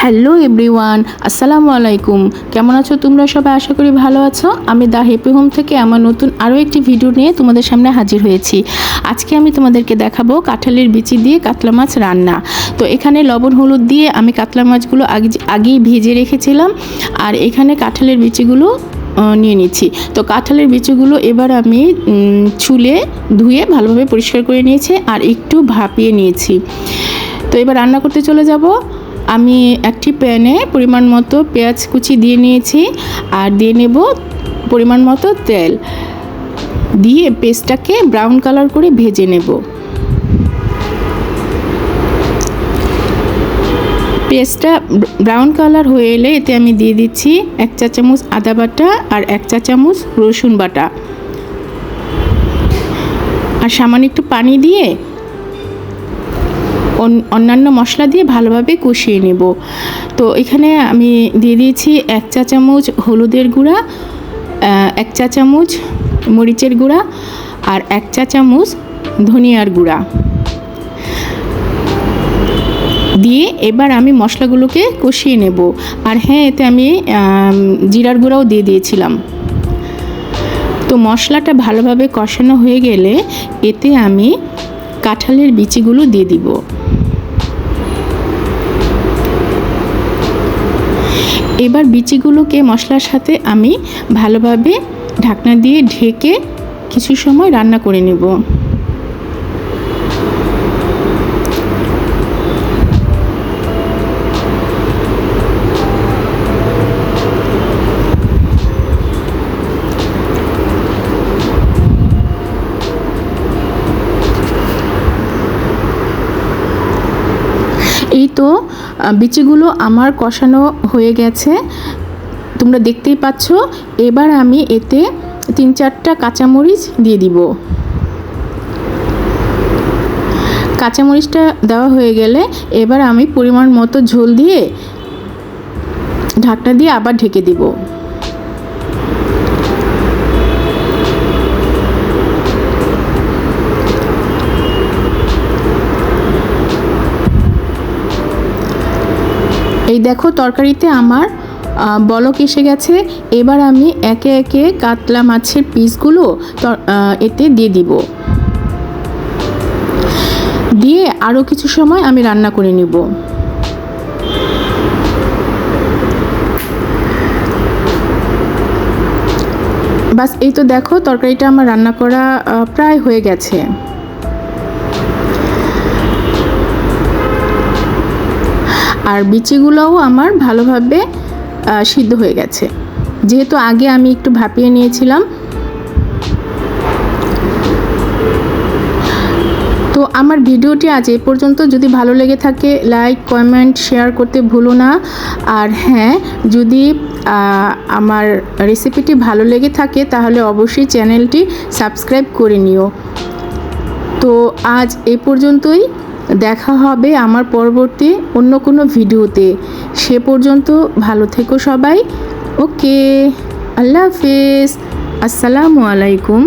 Hello everyone, আসসালামু আলাইকুম। কেমন আছো তোমরা সবাই? আশা করি ভালো আছো। আমি দ্য হ্যাপি হোম থেকে আমার নতুন আরও একটি ভিডিও নিয়ে তোমাদের সামনে হাজির হয়েছি। আজকে আমি তোমাদেরকে দেখাবো কাঁঠালের বিচি দিয়ে কাতলা মাছ রান্না। তো এখানে লবণ হলুদ দিয়ে আমি কাতলা মাছগুলো আগেই ভেজে রেখেছিলাম, আর এখানে কাঁঠালের বিচিগুলো নিয়ে নিচ্ছি। তো কাঁঠালের বিচিগুলো এবার আমি ছুলে ধুয়ে ভালোভাবে পরিষ্কার করে নিয়েছি আর একটু ভাপিয়ে নিয়েছি। তো এবার রান্না করতে চলে যাব। আমি একটি প্যানে পরিমাণ মতো পেঁয়াজ কুচি দিয়ে নিয়েছি আর দিয়ে নেব পরিমাণ মতো তেল, দিয়ে পেস্টটাকে ব্রাউন কালার করে ভেজে নেব। পেস্টটা ব্রাউন কালার হয়ে এলে এতে আমি দিয়ে দিচ্ছি 1 চা চামচ আদা বাটা আর 1 চা চামচ রসুন বাটা, আর সামান্য একটু পানি দিয়ে অন্যান্য মশলা দিয়ে ভালোভাবে কষিয়ে নেব। তো এখানে আমি দিয়ে দিয়েছি 1 চা চামচ হলুদের গুঁড়া, 1 চা চামচ মরিচের গুঁড়া আর 1 চা চামচ ধনিয়ার গুঁড়া দিয়ে এবার আমি মশলাগুলোকে কষিয়ে নেব। আর হ্যাঁ, এতে আমি জিরার গুঁড়াও দিয়ে দিয়েছিলাম। তো মশলাটা ভালোভাবে কষানো হয়ে গেলে এতে আমি কাঁঠালের বিচিগুলো দিয়ে দিব। এবার বিচিগুলোকে মশলার সাথে আমি ভালোভাবে ঢাকনা দিয়ে ঢেকে কিছু সময় রান্না করে নেব। এই তো বিচিগুলো আমার কষানো হয়ে গেছে, তোমরা দেখতেই পাচ্ছ। এবার আমি এতে 3-4টা কাঁচামরিচ দিয়ে দিব। কাঁচামরিচটা দেওয়া হয়ে গেলে এবার আমি পরিমাণ মতো ঝোল দিয়ে ঢাকনা দিয়ে আবার ঢেকে দিব। এই দেখো তরকারিতে আমার বলক এসে গেছে। এবার আমি একে একে কাতলা মাছের পিসগুলো এতে দিয়ে দিব, দিয়ে আরও কিছু সময় আমি রান্না করে নেব। বাস এই তো দেখো তরকারিটা আমার রান্না করা প্রায় হয়ে গেছে। আর বিচিগুলোও আমার ভালোভাবে সিদ্ধ হয়ে গেছে, যেহেতু আগে আমি একটু ভাপিয়ে নিয়েছিলাম। তো আমার ভিডিওটি আজ এই পর্যন্ত। যদি ভালো লেগে থাকে লাইক কমেন্ট শেয়ার করতে ভুলো না। আর হ্যাঁ, যদি আমার রেসিপিটি ভালো লেগে থাকে তাহলে অবশ্যই চ্যানেলটি সাবস্ক্রাইব করে নিও। তো আজ এই পর্যন্তই, দেখা হবে আমার পরবর্তী অন্য কোনো ভিডিওতে। সে পর্যন্ত ভালো থেকো সবাই। ওকে, আল্লাহ হাফেজ, আসসালামু আলাইকুম।